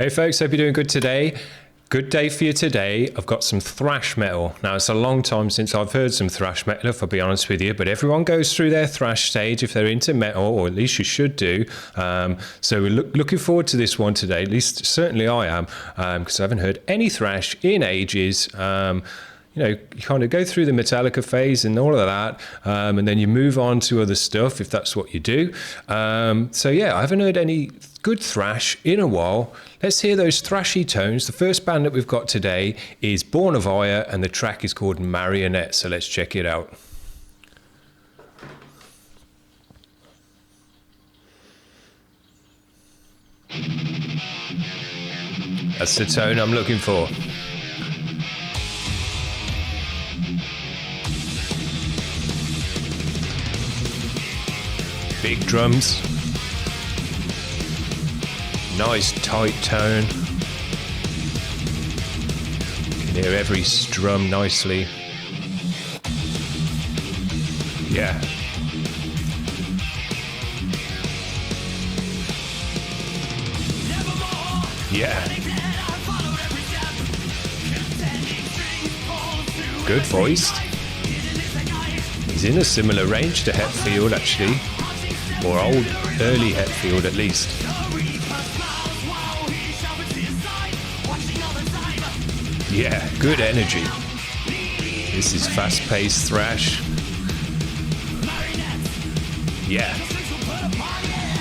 Hey folks, hope you're doing good today. Good day for you today. I've got some thrash metal. Now, it's a long time since I've heard some thrash metal, if I'll be honest with you, but everyone goes through their thrash stage if they're into metal, or at least you should do. So we're looking forward to this one today, at least certainly I am, because I haven't heard any thrash in ages. You know, you kind of go through the Metallica phase and all of that, and then you move on to other stuff if that's what you do. So yeah, I haven't heard any good thrash in a while. Let's hear those thrashy tones. The first band that we've got today is Born of Ire, and the track is called Marionette. So let's check it out. That's the tone I'm looking for. Big drums. Nice tight tone. You can hear every strum nicely. Yeah. Yeah. Good voiced. He's in a similar range to Hetfield actually. Or old, early Hetfield at least. Yeah, good energy. This is fast-paced thrash. Yeah.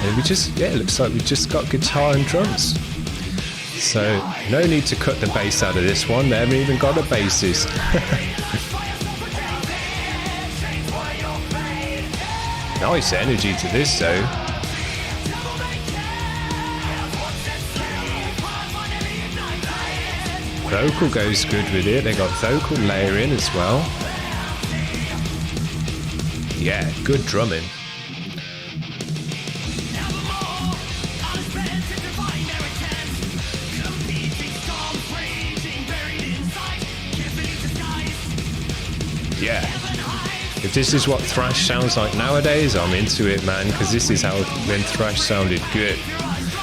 And it looks like we just got guitar and drums. So, no need to cut the bass out of this one. They haven't even got a bassist. Nice energy to this though. Vocal goes good with it. They got vocal layering as well. Yeah, good drumming. Yeah. If this is what thrash sounds like nowadays, I'm into it, man, because this is how when thrash sounded good.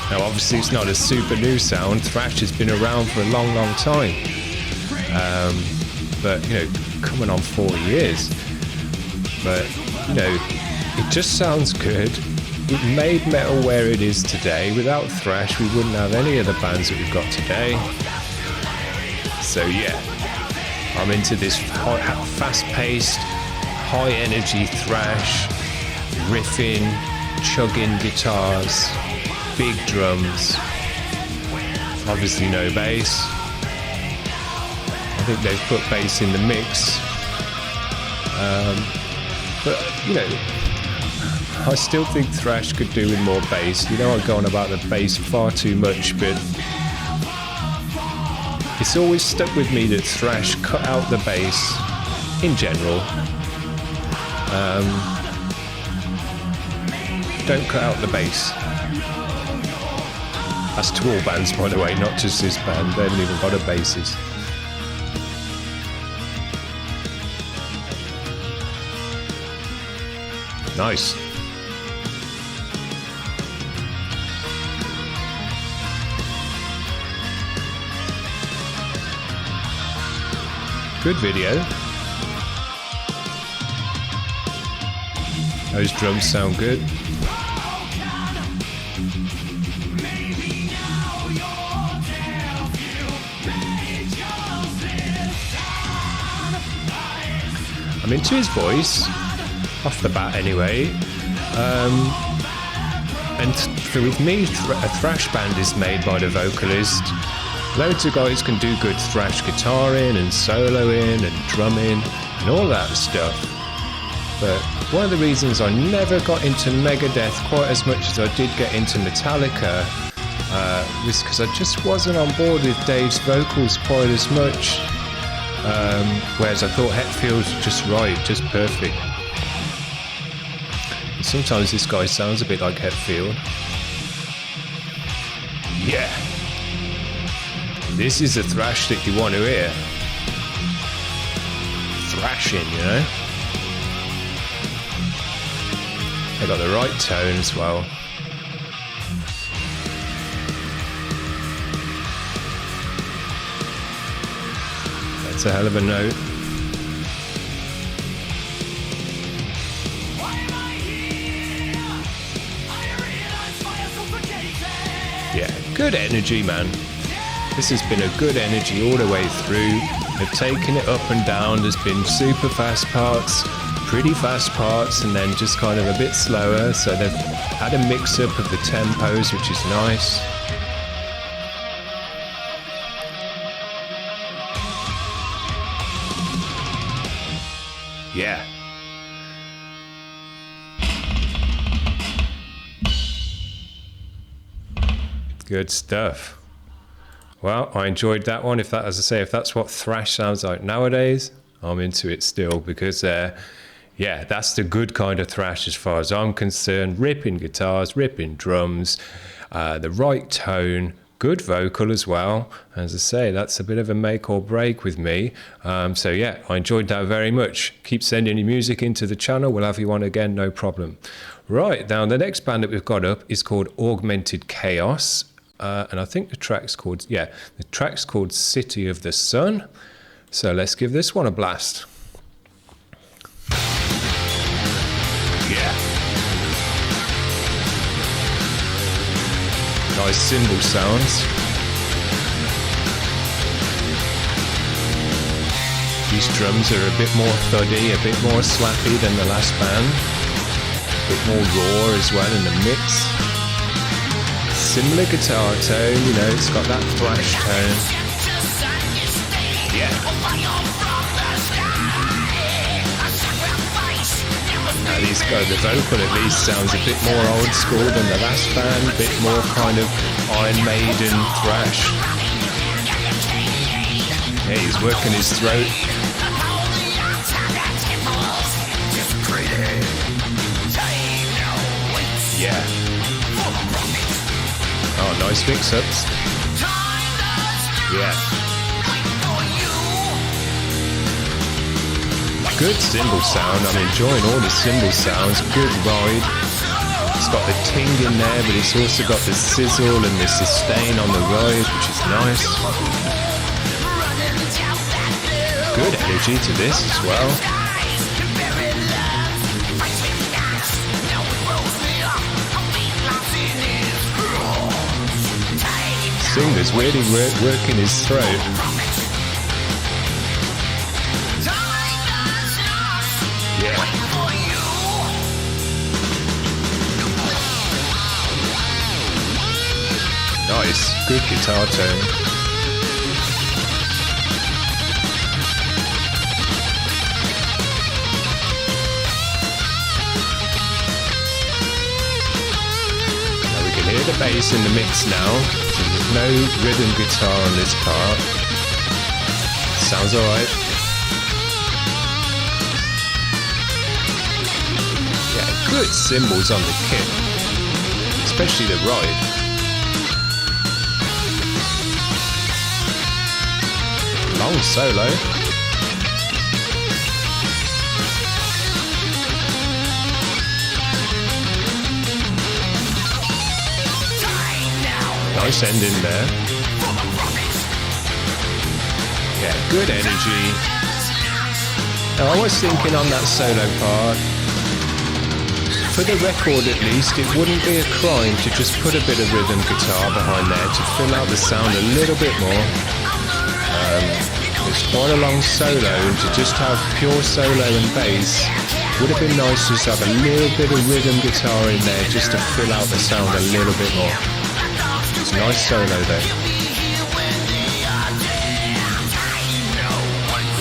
Now, obviously, it's not a super new sound. Thrash has been around for a long, long time. But, you know, coming on 4 years. But, you know, it just sounds good. It made metal where it is today. Without thrash, we wouldn't have any of the bands that we've got today. So, yeah, I'm into this fast-paced, high-energy thrash, riffing, chugging guitars, big drums, obviously no bass. I think they've put bass in the mix. But, you know, I still think thrash could do with more bass. You know, I go on about the bass far too much, but it's always stuck with me that thrash cut out the bass in general. Don't cut out the bass. That's to all bands, by the way, not just this band. They haven't even got a bassist. Nice. Good video. Those drums sound good. I'm into his voice, off the bat anyway. And with me, a thrash band is made by the vocalist. Loads of guys can do good thrash guitaring and soloing and drumming and all that stuff. But one of the reasons I never got into Megadeth quite as much as I did get into Metallica was because I just wasn't on board with Dave's vocals quite as much. Whereas I thought Hetfield was just right, just perfect. And sometimes this guy sounds a bit like Hetfield. Yeah. This is the thrash that you want to hear. Thrashing, you know? They got the right tone as well. It's a hell of a note. Yeah, good energy, man. This has been a good energy all the way through. They've taken it up and down. There's been super fast parts, pretty fast parts, and then just kind of a bit slower. So they've had a mix-up of the tempos, which is nice. Yeah. Good stuff. Well, I enjoyed that one. If that, as I say, if that's what thrash sounds like nowadays, I'm into it still, because yeah, that's the good kind of thrash as far as I'm concerned. Ripping guitars, ripping drums, the right tone, good vocal as well. As I say, that's a bit of a make or break with me. So yeah, I enjoyed that very much. Keep sending your music into the channel. We'll have you on again, no problem. Right, now the next band that we've got up is called Augmented Chaos. And I think the track's called, yeah, the track's called City of the Sun. So let's give this one a blast. Yeah. Nice cymbal sounds. These drums are a bit more thuddy, a bit more slappy than the last band. A bit more raw as well in the mix. Similar guitar tone, you know, it's got that thrash tone. Yeah. Now these guys, the vocal at least sounds a bit more old school than the last band, a bit more kind of Iron Maiden thrash. Yeah, he's working his throat. Yeah. Oh, nice mix-ups. Yeah. Good cymbal sound. I'm enjoying all the cymbal sounds. Good ride. It's got the ting in there, but it's also got the sizzle and the sustain on the ride, which is nice. Good energy to this as well. Singer's really working his throat. Yeah. Nice, good guitar tone. Now we can hear the bass in the mix now. There's no rhythm guitar on this part. Sounds alright. Yeah, good cymbals on the kit, especially the ride. Long solo. Nice ending there. Yeah, good energy. Now I was thinking on that solo part, for the record at least, it wouldn't be a crime to just put a bit of rhythm guitar behind there to fill out the sound a little bit more. It's quite a long solo, and to just have pure solo and bass would have been nice to just have a little bit of rhythm guitar in there just to fill out the sound a little bit more. It's a nice solo though.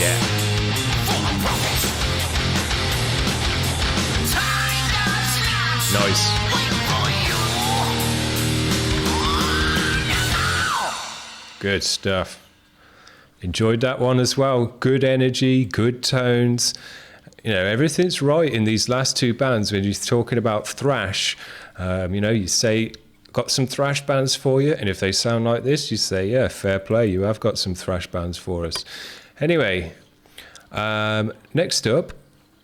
Yeah. Nice. Good stuff. Enjoyed that one as well. Good energy, good tones. You know, everything's right in these last two bands. When you're talking about thrash, you know, you say, got some thrash bands for you, and if they sound like this, you say, yeah, fair play, you have got some thrash bands for us. Anyway, next up,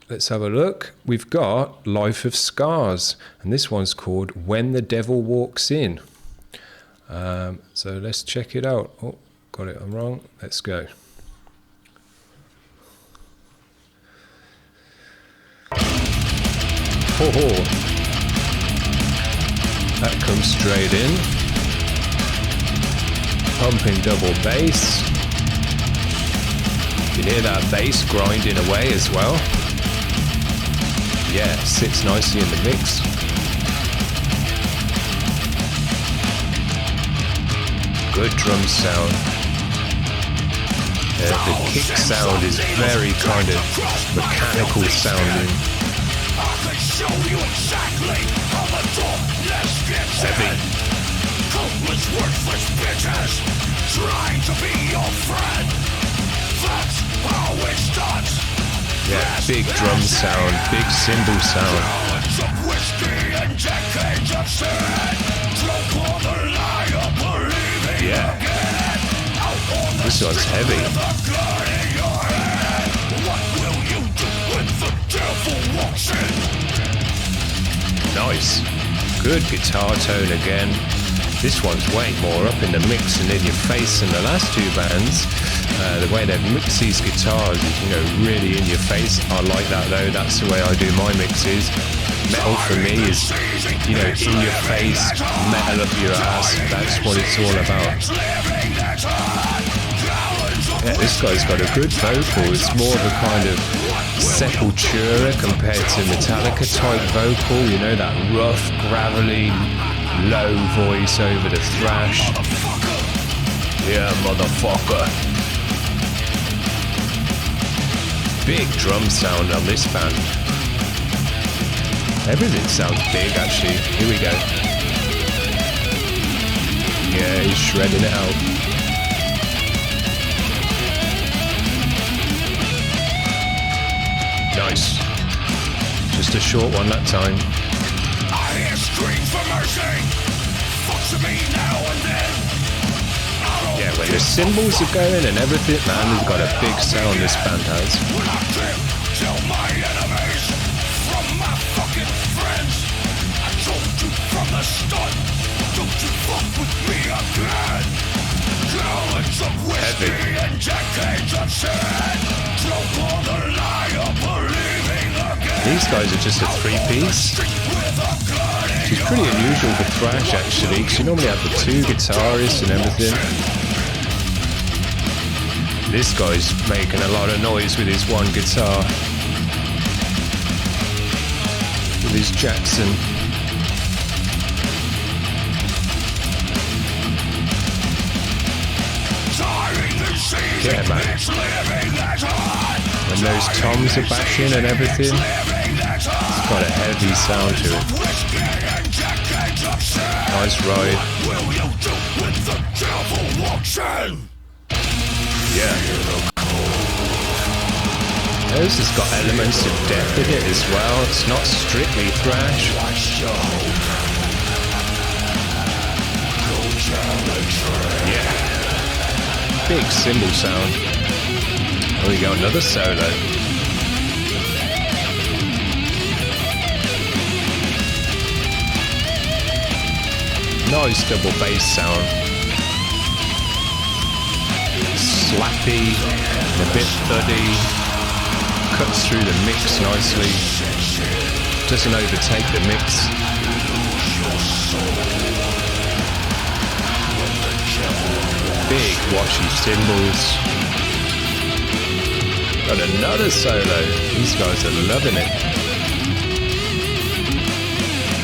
let's have a look. We've got Life of Scars, and this one's called When the Devil Walks In. So let's check it out. Oh, got it wrong. Let's go. Oh, that comes straight in. Pumping double bass. You can hear that bass grinding away as well. Yeah, sits nicely in the mix. Good drum sound. The kick sound is very kind of mechanical sounding. Heavy. Countless worthless bitches trying to be your friend. That's how it starts. Yeah, big drum sound, big cymbal sound. Yeah. This one's heavy. Nice. Good guitar tone again. This one's way more up in the mix and in your face than the last two bands. The way they mix these guitars is, you know, really in your face. I like that though. That's the way I do my mixes. Metal for me is, you know, in your face, metal up your ass. That's what it's all about. Yeah, this guy's got a good vocal. It's more of a kind of Sepultura compared to Metallica type vocal. You know, that rough, gravelly, low voice over the thrash. Yeah, motherfucker. Big drum sound on this band. Everything sounds big actually. Here we go. Yeah, he's shredding it out. Nice. Just a short one that time. I hear screams for mercy. Fuck to me now and then. Yeah, when the cymbals are going and everything, man, has got a big sound this band has. Tell my enemies from my fucking friends. I told you from the start, don't you fuck with me again. Gallons of whiskey and decades of sin. Drunk on the lie of believing again. These guys are just a three-piece. Which is pretty unusual for thrash actually, because you normally have the two guitarists and everything. This guy's making a lot of noise with his one guitar. With his Jackson. Yeah, man. When those toms are bashing and everything, it's got a heavy sound to it. Nice ride. Yeah. This has got elements of death in it as well. It's not strictly thrash. Yeah. Big cymbal sound. There we go, another solo. Nice double bass sound. Slappy, a bit thuddy, cuts through the mix nicely, doesn't overtake the mix. Big washy cymbals. Got another solo. These guys are loving it.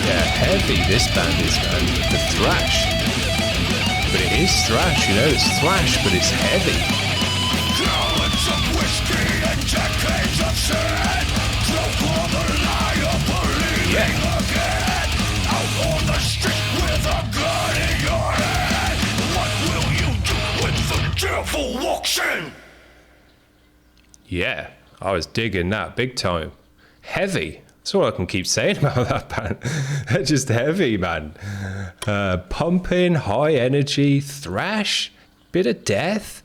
Yeah, heavy this band is, man. The thrash. But it is thrash, you know, it's thrash, but it's heavy. Yeah. Yeah, I was digging that big time. Heavy. That's all I can keep saying about that band. They're just heavy, man. Pumping, high energy, thrash, bit of death.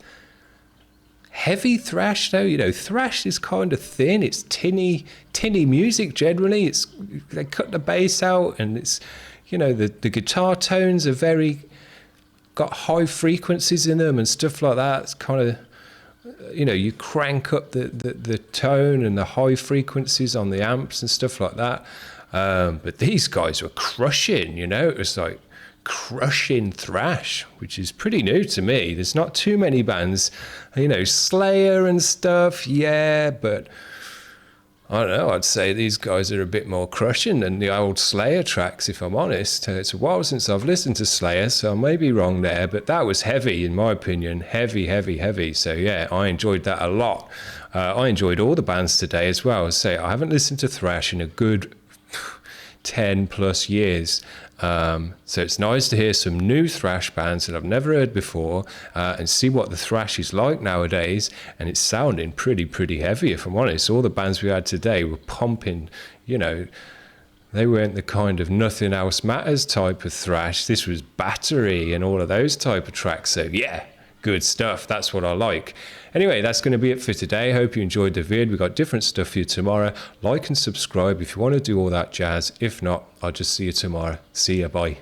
Heavy thrash though, you know, thrash is kind of thin. It's tinny music generally. They cut the bass out and it's, you know, the guitar tones are got high frequencies in them and stuff like that. It's kind of, you know, you crank up the tone and the high frequencies on the amps and stuff like that. But these guys were crushing, you know, it was like crushing thrash, which is pretty new to me. There's not too many bands, you know, Slayer and stuff, yeah, but I don't know, I'd say these guys are a bit more crushing than the old Slayer tracks, if I'm honest. It's a while since I've listened to Slayer, so I may be wrong there, but that was heavy, in my opinion. Heavy. So yeah, I enjoyed that a lot. I enjoyed all the bands today as well. Say, I haven't listened to thrash in a good 10 plus years. So it's nice to hear some new thrash bands that I've never heard before, and see what the thrash is like nowadays. And it's sounding pretty heavy, if I'm honest. All the bands we had today were pumping, you know, they weren't the kind of Nothing Else Matters type of thrash. This was Battery and all of those type of tracks. So yeah, good stuff. That's what I like. Anyway, that's going to be it for today. Hope you enjoyed the vid. We've got different stuff for you tomorrow. Like and subscribe if you want to do all that jazz. If not, I'll just see you tomorrow. See ya. Bye.